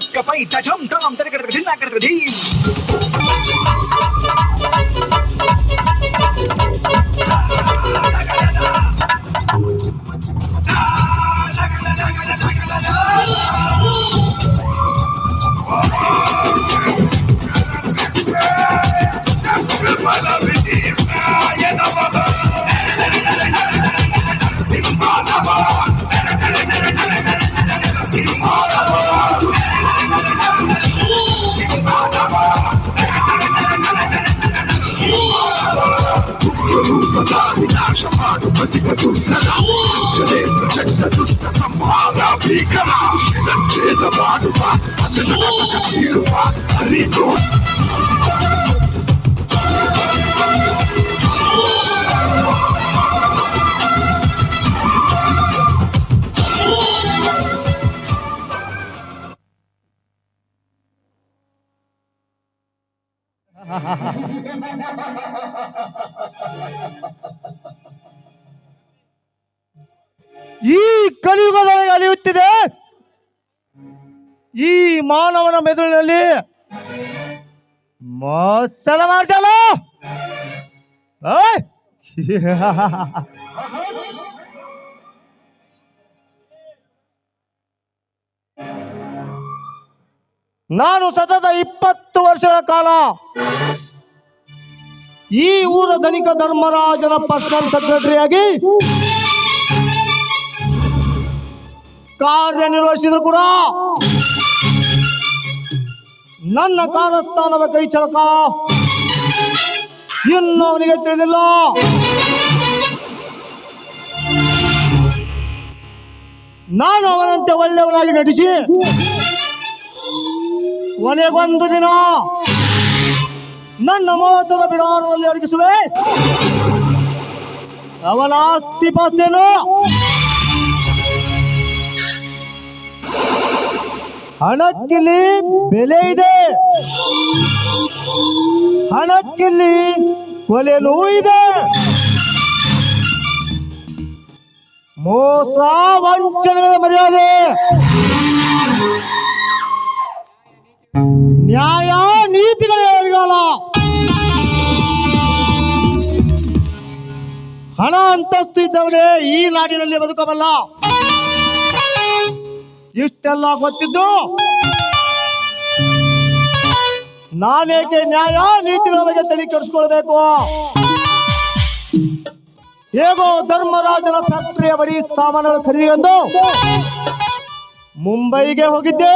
ತಕ್ಕ ಪೈ ತಜಂ ತಂ ತರೆ ಕಡೆ ದಿನ ಕಡೆ ಧೀ ಪ್ರಚಂಡ ದುಷ್ಟ ಸಂಹಾರ ಭೀಕರ ಛೇದ ಮಾಡುವ ಅದರ ಸೀಳುವ ಹರಿದು ಈ ಕಲಿಯುಗದೊಳಗೆ ಅಲಿಯುತ್ತಿದೆ ಈ ಮಾನವನ ಮೆದುಳಿನಲ್ಲಿ ಮೋಸದ ಮಾರ್ಜಲ ನಾನು ಸತತ 20 ವರ್ಷಗಳ ಕಾಲ ಈ ಊರ ಧನಿಕ ಧರ್ಮರಾಜನ ಪರ್ಸನಲ್ ಸೆಕ್ರೆಟರಿಯಾಗಿ ಕಾರ್ಯನಿರ್ವಹಿಸಿದ್ರು ಕೂಡ ನನ್ನ ಕಾರಸ್ಥಾನದ ಕೈ ಚಳಕ ಇನ್ನು ಅವನಿಗೆ ತಿಳಿದಿಲ್ಲ. ನಾನು ಅವನಂತೆ ಒಳ್ಳೆಯವನಾಗಿ ನಟಿಸಿ ಕೊನೆಗೊಂದು ದಿನ ನನ್ನ ಮೋಸದ ಬಿಡಾರದಲ್ಲಿ ಅಡಗಿಸುವೆ. ಅವನ ಆಸ್ತಿ ಪಾಸ್ತಿಯನ್ನು ಹಣಕ್ಕಿಲ್ಲಿ ಬೆಲೆ ಇದೆ, ಹಣಕ್ಕಿಲ್ಲಿ ಕೊಲೆನೂ ಇದೆ. ಮೋಸ ವಂಚನೆಗಳ ಮರ್ಯಾದೆ, ನ್ಯಾಯ ನೀತಿಗಳ ಎಡಗಾಲ, ಹಣ ಅಂತಸ್ತು ಇದ್ದವನೇ ಈ ನಾಡಿನಲ್ಲಿ ಬದುಕಬಲ್ಲ. ಇಷ್ಟೆಲ್ಲ ಗೊತ್ತಿದ್ದು ನಾನೇಕೆ ನ್ಯಾಯ ನೀತಿಗಳ ಬಗ್ಗೆ ತಲೆ ಕೆಡಿಸ್ಕೊಳ್ಬೇಕು? ಹೇಗೋ ಧರ್ಮರಾಜನ ಫ್ಯಾಕ್ಟರಿಯ ಬಳಿ ಸಾಮಾನುಗಳು ಖರೀದಿಗೆಂದು ಮುಂಬೈಗೆ ಹೋಗಿದ್ದೆ.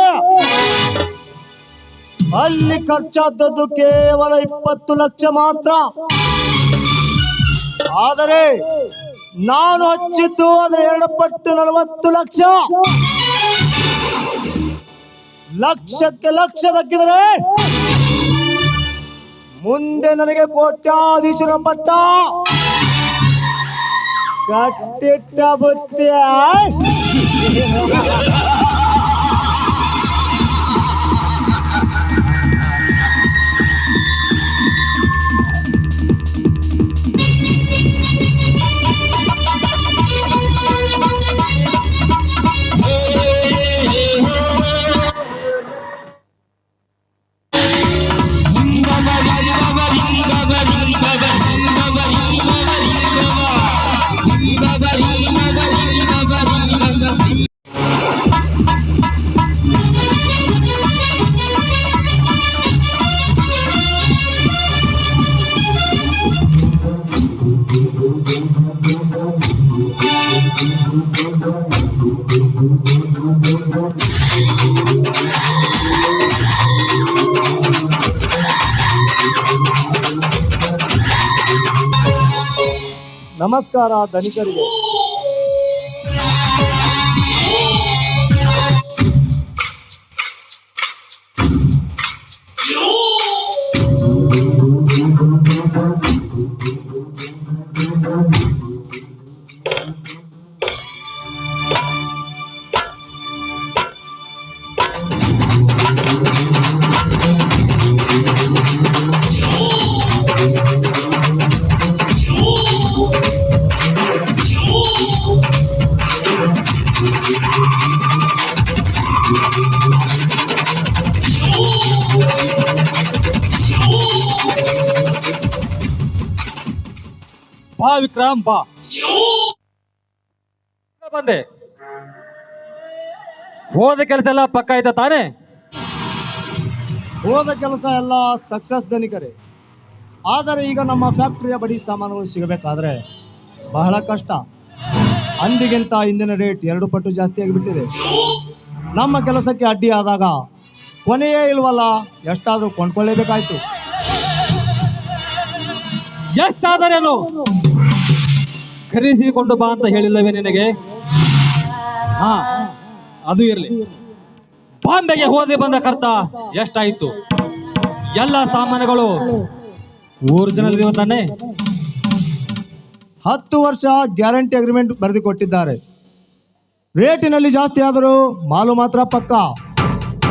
ಅಲ್ಲಿ ಖರ್ಚಾದದ್ದು ಕೇವಲ 20 ಲಕ್ಷ ಮಾತ್ರ. ಆದರೆ ನಾನು ಹಚ್ಚಿದ್ದು ಅದರ 2 ಪಟ್ಟು 40 ಲಕ್ಷ. ಲಕ್ಷಕ್ಕೆ ಲಕ್ಷ ದಕ್ಕಿದರೆ ಮುಂದೆ ನನಗೆ ಕೋಟ್ಯಾಧೀಶರ ಪಟ್ಟ. ಕಟ್ಟಿಟ್ಟ ಬುತ್ತಿ. ನಮಸ್ಕಾರ ಧನಿಕರಿಗೆ. ಬಾ ವಿಕ್ರಮ್ ಬಾ. ಬಂದೆ. ಹೋದ ಕೆಲಸ ಎಲ್ಲ ಪಕ್ಕ ಆಯ್ತಾ ತಾನೇ? ಹೋದ ಕೆಲಸ ಎಲ್ಲ ಸಕ್ಸಸ್ ಧನಿಕರೇ. ಆದರೆ ಈಗ ನಮ್ಮ ಫ್ಯಾಕ್ಟರಿಯ ಬಡಿ ಸಾಮಾನುಗಳು ಸಿಗಬೇಕಾದ್ರೆ ಬಹಳ ಕಷ್ಟ. ಅಂದಿಗಿಂತ ಇಂದಿನ ರೇಟ್ 2 ಪಟ್ಟು ಜಾಸ್ತಿ ಆಗಿಬಿಟ್ಟಿದೆ. ನಮ್ಮ ಕೆಲಸಕ್ಕೆ ಅಡ್ಡಿ ಆದಾಗ ಕೊನೆಯೇ ಇಲ್ವಲ್ಲ, ಎಷ್ಟಾದರೂ ಕೊಂಡ್ಕೊಳ್ಳೇಬೇಕಾಯ್ತು. ಎಷ್ಟಾದರೇನು? ಖರೀದಿಸಿಕೊಂಡು ಬಾ ಅಂತ ಹೇಳಿಲ್ಲವೇ ನಿನಗೆ? ಹಾ, ಅದು ಇರಲಿ. ಬಾಂಬೆಗೆ ಹೋದೆ ಬಂದ ಖರ್ಚ ಎಷ್ಟಾಯಿತು? ಎಲ್ಲ ಸಾಮಾನುಗಳು ಒರಿಜಿನಲ್ ಇವೆ ತಾನೆ? 10 ವರ್ಷ ಗ್ಯಾರಂಟಿ ಅಗ್ರಿಮೆಂಟ್ ಬರೆದು ಕೊಟ್ಟಿದ್ದಾರೆ. ರೇಟಿನಲ್ಲಿ ಜಾಸ್ತಿ ಆದರೂ ಮಾಲು ಮಾತ್ರ ಪಕ್ಕ.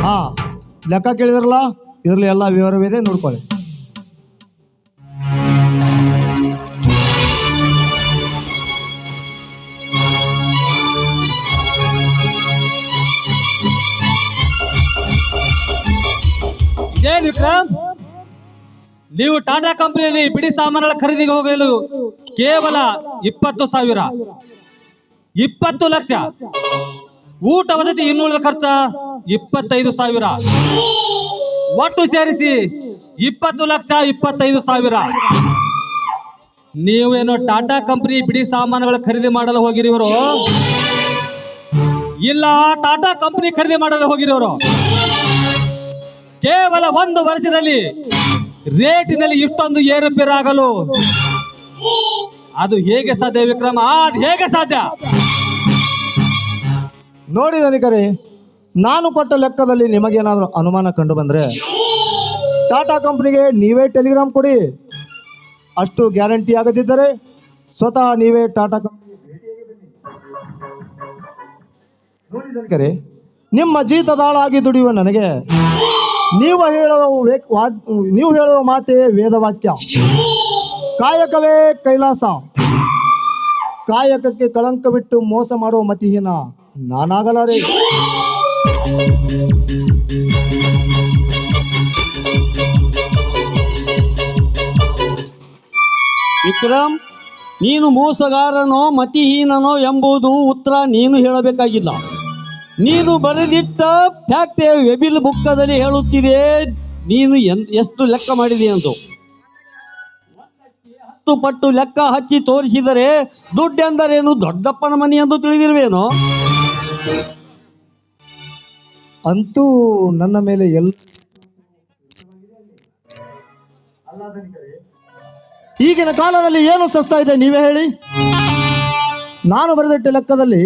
ಹಾ, ಲೆಕ್ಕ ಕೇಳಿದ್ರಲ್ಲ, ಇದರಲ್ಲಿ ಎಲ್ಲ ವಿವರವಿದೆ, ನೋಡ್ಕೊಳ್ಳಿ. ಏನ್ ವಿಕ್ರಮ್, ನೀವು ಟಾಟಾ ಕಂಪನಿಯಲ್ಲಿ ಬಿಡಿ ಸಾಮಾನುಗಳ ಖರೀದಿಗೆ ಹೋಗಲು ಕೇವಲ 20,000, 20 ಲಕ್ಷ, ಊಟ ವಸತಿ ಇನ್ನುಳಿದ ಖರ್ಚ 25,000, ಒಟ್ಟು ಸೇರಿಸಿ 20 ಲಕ್ಷ 25,000. ನೀವೇನೋ ಟಾಟಾ ಕಂಪನಿ ಬಿಡಿ ಸಾಮಾನುಗಳ ಖರೀದಿ ಮಾಡಲು ಹೋಗಿರುವರು? ಇಲ್ಲ, ಟಾಟಾ ಕಂಪನಿ ಖರೀದಿ ಮಾಡಲು ಹೋಗಿರುವರು? ಕೇವಲ 1 ವರ್ಷದಲ್ಲಿ ರೇಟಿನಲ್ಲಿ ಇಷ್ಟೊಂದು ಏರುಪೇರಾಗಲು ಅದು ಹೇಗೆ ಸಾಧ್ಯ ವಿಕ್ರಮ? ಅದು ಹೇಗೆ ಸಾಧ್ಯ? ನೋಡಿ ಧನಿಕರೇ, ನಾನು ಕೊಟ್ಟ ಲೆಕ್ಕದಲ್ಲಿ ನಿಮಗೇನಾದರೂ ಅನುಮಾನ ಕಂಡು ಬಂದರೆ ಟಾಟಾ ಕಂಪ್ನಿಗೆ ನೀವೇ ಟೆಲಿಗ್ರಾಮ್ ಕೊಡಿ. ಅಷ್ಟು ಗ್ಯಾರಂಟಿ ಆಗದಿದ್ದರೆ ಸ್ವತಃ ನೀವೇ ಟಾಟಾ ಕಂಪ್ನಿ ಭೇಟಿಯಾಗಿ ಬನ್ನಿ. ನೋಡಿ ಧನಿಕರೇ, ನಿಮ್ಮ ಜೀತದಾಳಾಗಿ ದುಡಿಯುವ ನನಗೆ ನೀವು ಹೇಳುವ ಮಾತೇ ವೇದವಾಕ್ಯ. ಕಾಯಕವೇ ಕೈಲಾಸ. ಕಾಯಕಕ್ಕೆ ಕಳಂಕ ಬಿಟ್ಟು ಮೋಸ ಮಾಡುವ ಮತಿಹೀನ ನಾನಾಗಲಾರೆ. ವಿಕ್ರಮ್, ನೀನು ಮೋಸಗಾರನೋ ಮತಿಹೀನನೋ ಎಂಬುದು ಉತ್ತರ ನೀನು ಹೇಳಬೇಕಾಗಿಲ್ಲ. ನೀನು ಬರೆದಿಟ್ಟ ಫ್ಯಾಕ್ಟರಿಯ ವೆಬಿಲ್ ಬುಕ್ಕದಲ್ಲಿ ಹೇಳುತ್ತಿದೆ ನೀನು ಎಷ್ಟು ಲೆಕ್ಕ ಮಾಡಿದೆ ಎಂದು. 10 ಪಟ್ಟು ಲೆಕ್ಕ ಹಚ್ಚಿ ತೋರಿಸಿದರೆ ದುಡ್ಡೆಂದರೇನು ದೊಡ್ಡಪ್ಪನ ಮನೆ ಎಂದು ತಿಳಿದಿರುವೇನೋ? ಅಂತೂ ನನ್ನ ಮೇಲೆ ಈಗಿನ ಕಾಲದಲ್ಲಿ ಏನು ಸಸ್ತಾ ಇದೆ ನೀವೇ ಹೇಳಿ? ನಾನು ಬರೆದಿಟ್ಟ ಲೆಕ್ಕದಲ್ಲಿ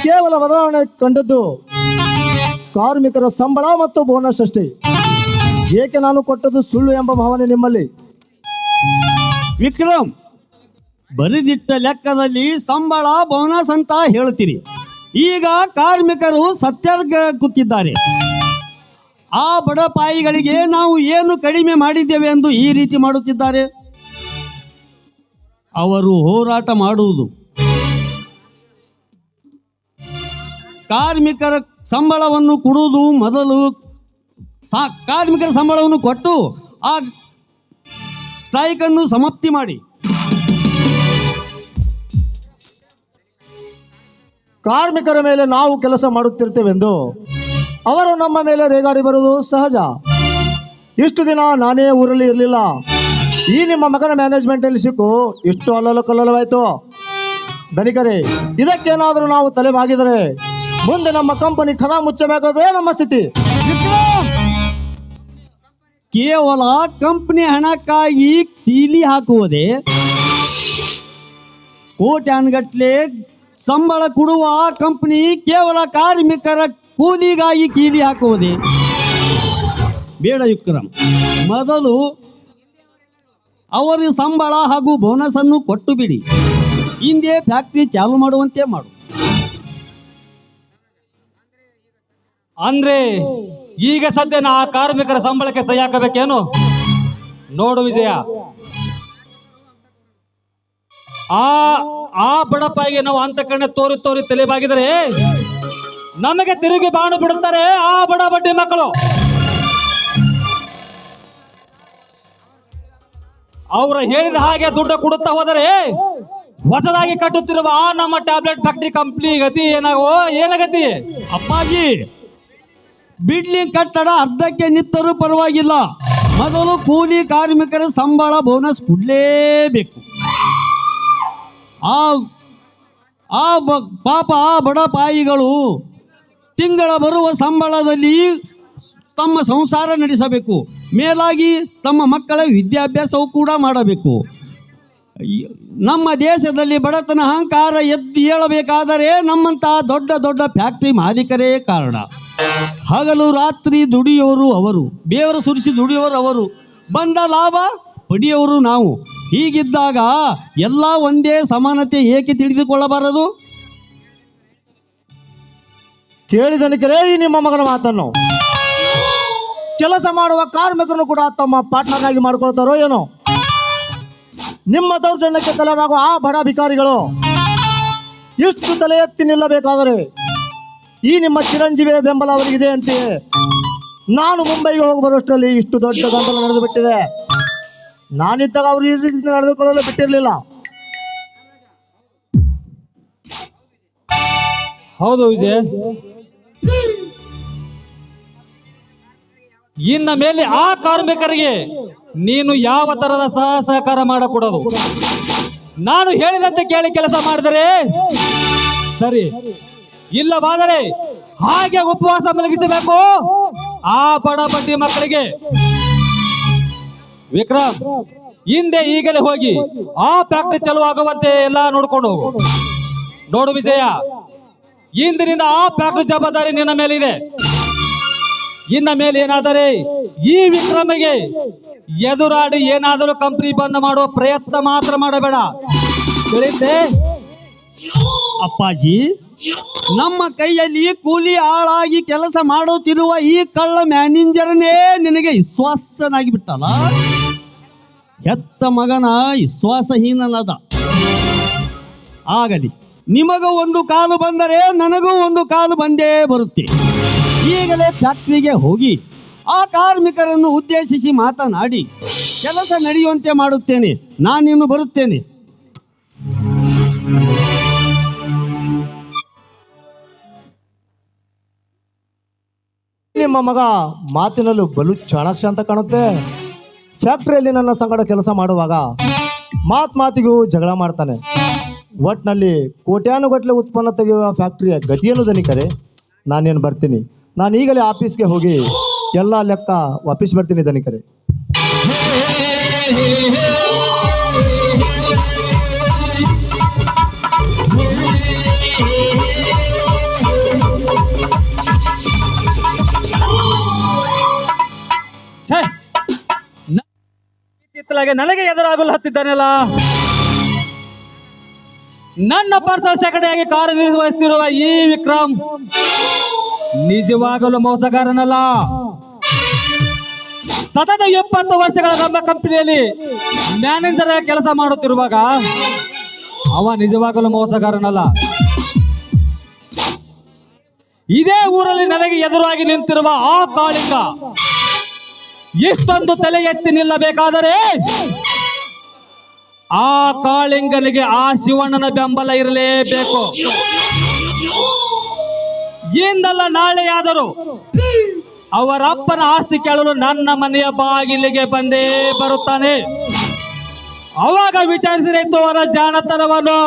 ಕೇವಲ ಬದಲಾವಣೆ ಕಂಡದ್ದು ಕಾರ್ಮಿಕರ ಸಂಬಳ ಮತ್ತು ಬೋನಸ್ ಅಷ್ಟೇ. ಏಕೆ ನಾನು ಕೊಟ್ಟದ್ದು ಸುಳ್ಳು ಎಂಬ ಭಾವನೆ ನಿಮ್ಮಲ್ಲಿ? ವಿಕ್ರಮ್, ಬರೆದಿಟ್ಟ ಲೆಕ್ಕದಲ್ಲಿ ಸಂಬಳ ಬೋನಸ್ ಅಂತ ಹೇಳ್ತೀರಿ. ಈಗ ಕಾರ್ಮಿಕರು ಸತ್ಯಾಗ್ರಹ ಕೂತಿದ್ದಾರೆ. ಆ ಬಡಪಾಯಿಗಳಿಗೆ ನಾವು ಏನು ಕಡಿಮೆ ಮಾಡಿದ್ದೇವೆ ಎಂದು ಈ ರೀತಿ ಮಾಡುತ್ತಿದ್ದಾರೆ. ಅವರು ಹೋರಾಟ ಮಾಡುವುದು ಕಾರ್ಮಿಕರ ಸಂಬಳವನ್ನು ಕೊಡುವುದು ಮೊದಲು. ಕಾರ್ಮಿಕರ ಸಂಬಳವನ್ನು ಕೊಟ್ಟು ಆ ಸ್ಟ್ರೈಕನ್ನು ಸಮಾಪ್ತಿ ಮಾಡಿ. ಕಾರ್ಮಿಕರ ಮೇಲೆ ನಾವು ಕೆಲಸ ಮಾಡುತ್ತಿರ್ತೇವೆಂದು ಅವರು ನಮ್ಮ ಮೇಲೆ ರೇಗಾಡಿ ಬರುವುದು ಸಹಜ. ಇಷ್ಟು ದಿನ ನಾನೇ ಊರಲ್ಲಿ ಇರಲಿಲ್ಲ. ಈ ನಿಮ್ಮ ಮಗನ ಮ್ಯಾನೇಜ್ಮೆಂಟಲ್ಲಿ ಸಿಕ್ಕು ಇಷ್ಟು ಅಲ್ಲಲು ಕಲ್ಲಲವಾಯಿತು. ಧನಿಕರೇ, ಇದಕ್ಕೇನಾದರೂ ನಾವು ತಲೆ ಬಾಗಿದರೆ ಮುಂದೆ ನಮ್ಮ ಕಂಪನಿ ಕದ ಮುಚ್ಚಬೇಕಾದ್ರೆ ನಮ್ಮ ಸ್ಥಿತಿ. ಕೇವಲ ಕಂಪನಿ ಹಣಕ್ಕಾಗಿ ಕೀಲಿ ಹಾಕುವುದೇ? ಕೋಟ್ಯಾನ್ಗಟ್ಲೆ ಸಂಬಳ ಕೊಡುವ ಕಂಪನಿ ಕೇವಲ ಕಾರ್ಮಿಕರ ಕೂಲಿಗಾಗಿ ಕೀಲಿ ಹಾಕುವುದೇ? ಬೇಡ ವಿಕ್ರಮ್, ಮೊದಲು ಅವರ ಸಂಬಳ ಹಾಗೂ ಬೋನಸ್ ಅನ್ನು ಕೊಟ್ಟು ಬಿಡಿ. ಹಿಂದೆ ಫ್ಯಾಕ್ಟ್ರಿ ಚಾಲು ಮಾಡುವಂತೆ ಮಾಡು. ಅಂದ್ರೆ ಈಗ ಸದ್ಯ ಆ ಕಾರ್ಮಿಕರ ಸಂಬಳಕ್ಕೆ ಸಹಿ ಹಾಕಬೇಕೇನು? ನೋಡು ವಿಜಯ, ಆ ಬಡಪಾಯಿಗೆ ನಾವು ಅಂತಕರಣೆ ತೋರಿ ತೋರಿ ತಲೆಬಾಗಿದರೆ ನಮಗೆ ತಿರುಗಿ ಬಾಣು ಬಿಡುತ್ತಾರೆ ಆ ಬಡ ಬಡ್ಡಿ ಮಕ್ಕಳು. ಅವರು ಹೇಳಿದ ಹಾಗೆ ದುಡ್ಡು ಕೊಡುತ್ತಾ ಹೋದರೆ ಹೊಸದಾಗಿ ಕಟ್ಟುತ್ತಿರುವ ಆ ನಮ್ಮ ಟ್ಯಾಬ್ಲೆಟ್ ಫ್ಯಾಕ್ಟರಿ ಕಂಪ್ನಿ ಗತಿ ಏನಾಗತಿ? ಅಪ್ಪಾಜಿ, ಬಿಲ್ಡಿಂಗ್ ಕಟ್ಟಡ ಅರ್ಧಕ್ಕೆ ನಿಂತರೂ ಪರವಾಗಿಲ್ಲ, ಮೊದಲು ಕೂಲಿ ಕಾರ್ಮಿಕರ ಸಂಬಳ ಬೋನಸ್ ಕೊಡಲೇಬೇಕು. ಪಾಪ ಆ ಬಡಪಾಯಿಗಳು ತಿಂಗಳ ಬರುವ ಸಂಬಳದಲ್ಲಿ ತಮ್ಮ ಸಂಸಾರ ನಡೆಸಬೇಕು, ಮೇಲಾಗಿ ತಮ್ಮ ಮಕ್ಕಳ ವಿದ್ಯಾಭ್ಯಾಸವೂ ಕೂಡ ಮಾಡಬೇಕು. ನಮ್ಮ ದೇಶದಲ್ಲಿ ಬಡತನ ಅಹಂಕಾರ ಎದ್ದು ಏಳಬೇಕಾದರೆ ನಮ್ಮಂತಹ ದೊಡ್ಡ ದೊಡ್ಡ ಫ್ಯಾಕ್ಟ್ರಿ ಮಾಲೀಕರೇ ಕಾರಣ. ಹಗಲು ರಾತ್ರಿ ದುಡಿಯೋರು ಅವರು, ಬೇವರು ಸುರಿಸಿ ದುಡಿಯೋರು ಅವರು, ಬಂದ ಲಾಭ ಪಡೆಯೋರು ನಾವು. ಹೀಗಿದ್ದಾಗ ಎಲ್ಲ ಒಂದೇ ಸಮಾನತೆ ಏಕೆ ತಿಳಿದುಕೊಳ್ಳಬಾರದು? ಕೇಳಿದನಿಕರೇ ಈ ನಿಮ್ಮ ಮಗನ ಮಾತನ್ನು. ಕೆಲಸ ಮಾಡುವ ಕಾರ್ಮಿಕರನ್ನು ಕೂಡ ತಮ್ಮ ಪಾರ್ಟ್ನರ್ ಆಗಿ ಮಾಡ್ಕೊಳ್ತಾರೋ ಏನೋ? ನಿಮ್ಮ ದೌರ್ಜನ್ಯಕ್ಕೆ ತಲೆಬಾಗುವ ಆ ಬಡ ಭಿಕಾರಿಗಳು ಇಷ್ಟು ತಲೆ ಎತ್ತಿ ನಿಲ್ಲಬೇಕಾದರೆ ಈ ನಿಮ್ಮ ಚಿರಂಜೀವಿಯ ಬೆಂಬಲ ಅವರಿಗಿದೆ ಅಂತೆಯೇ ನಾನು ಮುಂಬೈಗೆ ಹೋಗಿ ಬರುವಷ್ಟರಲ್ಲಿ ಇಷ್ಟು ದೊಡ್ಡ ಗೊಂದಲ ನಡೆದು ಬಿಟ್ಟಿದೆ. ನಾನಿದ್ದಾಗ ಅವರು ಈ ರೀತಿ ನಡೆದುಕೊಳ್ಳಲು ಬಿಟ್ಟಿರಲಿಲ್ಲ. ಹೌದು ವಿಜಯ್, ಇನ್ನ ಮೇಲೆ ಆ ಕಾರ್ಮಿಕರಿಗೆ ನೀನು ಯಾವ ತರದ ಸಹಕಾರ ಮಾಡಕೂಡದು. ನಾನು ಹೇಳಿದಂತೆ ಕೇಳಿ ಕೆಲಸ ಮಾಡಿದರೆ ಸರಿ, ಇಲ್ಲವಾದರೆ ಹಾಗೆ ಉಪವಾಸ ಮಲಗಿಸಬೇಕು ಆ ಬಡ ಬಡ್ಡಿ ಮಕ್ಕಳಿಗೆ. ವಿಕ್ರಮ್, ಹಿಂದೆ ಈಗಲೇ ಹೋಗಿ ಆ ಫ್ಯಾಕ್ಟ್ರಿ ಚಲುವಾಗುವಂತೆ ಎಲ್ಲ ನೋಡ್ಕೊಂಡು ಹೋಗು. ನೋಡು ವಿಜಯ, ಇಂದಿನಿಂದ ಆ ಫ್ಯಾಕ್ಟ್ರಿ ಜವಾಬ್ದಾರಿ ನಿನ್ನ ಮೇಲಿದೆ. ಇನ್ನ ಮೇಲೆ ಏನಾದರೆ ಈ ವಿಕ್ರಮಿಗೆ ಎದುರಾಡಿ ಏನಾದರೂ ಕಂಪನಿ ಬಂದ್ ಮಾಡುವ ಪ್ರಯತ್ನ ಮಾತ್ರ ಮಾಡಬೇಡ, ತಿಳಿತೆ? ಅಪ್ಪಾಜಿ, ನಮ್ಮ ಕೈಯಲ್ಲಿ ಕೂಲಿ ಆಳಾಗಿ ಕೆಲಸ ಮಾಡುತ್ತಿರುವ ಈ ಕಳ್ಳ ಮ್ಯಾನೇಜರ್ನೇ ನಿನಗೆ ವಿಶ್ವಾಸನಾಗಿ ಬಿಟ್ಟಲ್ಲ. ಹೆತ್ತ ಮಗನ ವಿಶ್ವಾಸಹೀನನಾದ. ಆಗಲಿ, ನಿಮಗೂ ಒಂದು ಕಾಲು ಬಂದರೆ ನನಗೂ ಒಂದು ಕಾಲು ಬಂದೇ ಬರುತ್ತೆ. ಈಗಲೇ ಫ್ಯಾಕ್ಟ್ರಿಗೆ ಹೋಗಿ ಆ ಕಾರ್ಮಿಕರನ್ನು ಉದ್ದೇಶಿಸಿ ಮಾತನಾಡಿ ಕೆಲಸ ನಡೆಯುವಂತೆ ಮಾಡುತ್ತೇನೆ. ನಾನಿನ್ನು ಬರುತ್ತೇನೆ. ನಿಮ್ಮ ಮಗ ಮಾತಿನಲ್ಲೂ ಬಲು ಚಾಣಾಕ್ಷ ಅಂತ ಕಾಣುತ್ತೆ. ಫ್ಯಾಕ್ಟ್ರಿಯಲ್ಲಿ ನನ್ನ ಸಂಗಡ ಕೆಲಸ ಮಾಡುವಾಗ ಮಾತಿಗೂ ಜಗಳ ಮಾಡ್ತಾನೆ. ಒಟ್ಟಿನಲ್ಲಿ ಕೋಟ್ಯಾನುಗಟ್ಟಲೆ ಉತ್ಪನ್ನ ತೆಗೆಯುವ ಫ್ಯಾಕ್ಟ್ರಿಯ ಗತಿಯನ್ನು ದನಿಕರೆ ನಾನೇನು ಬರ್ತೀನಿ. ನಾನು ಈಗಲೇ ಆಫೀಸ್ಗೆ ಹೋಗಿ ಎಲ್ಲ ಲೆಕ್ಕ ವಾಪಸ್ ಬರ್ತೀನಿ ದನಿಕರೆ. ನನಗೆ ಎದುರಾಗಲು ಹತ್ತಿದ್ದಾನಲ್ಲ, ನನ್ನ ಪರ್ಸನಲ್ ಸೆಕ್ರೆಟರಿಯಾಗಿ ಕಾರ್ಯನಿರ್ವಹಿಸುತ್ತಿರುವ ಈ ವಿಕ್ರಮ್ ನಿಜವಾಗಲು ಮೋಸಗಾರನಲ್ಲ. ಸತತ 70 ವರ್ಷಗಳ ನಮ್ಮ ಕಂಪನಿಯಲ್ಲಿ ಮ್ಯಾನೇಜರ್ ಕೆಲಸ ಮಾಡುತ್ತಿರುವಾಗ ಅವ ನಿಜವಾಗಲು ಮೋಸಗಾರನಲ್ಲ. ಇದೇ ಊರಲ್ಲಿ ನನಗೆ ಎದುರಾಗಿ ನಿಂತಿರುವ ಆ ಕಾಳಿಂಗ ಇಷ್ಟೊಂದು ತಲೆ ಎತ್ತಿ ನಿಲ್ಲಬೇಕಾದರೆ ಆ ಕಾಳಿಂಗನಿಗೆ ಆ ಶಿವಣ್ಣನ ಬೆಂಬಲ ಇರಲೇಬೇಕು. ಇಂದಲ್ಲ ನಾಳೆಯಾದರೂ ಅವರ ಅಪ್ಪನ ಆಸ್ತಿ ಕೇಳಲು ನನ್ನ ಮನೆಯ ಬಾಗಿಲಿಗೆ ಬಂದೇ ಬರುತ್ತಾನೆ. ಅವಾಗ ವಿಚಾರಿಸಿರೈತು ಅವರ ಜಾಣತನವನ್ನು.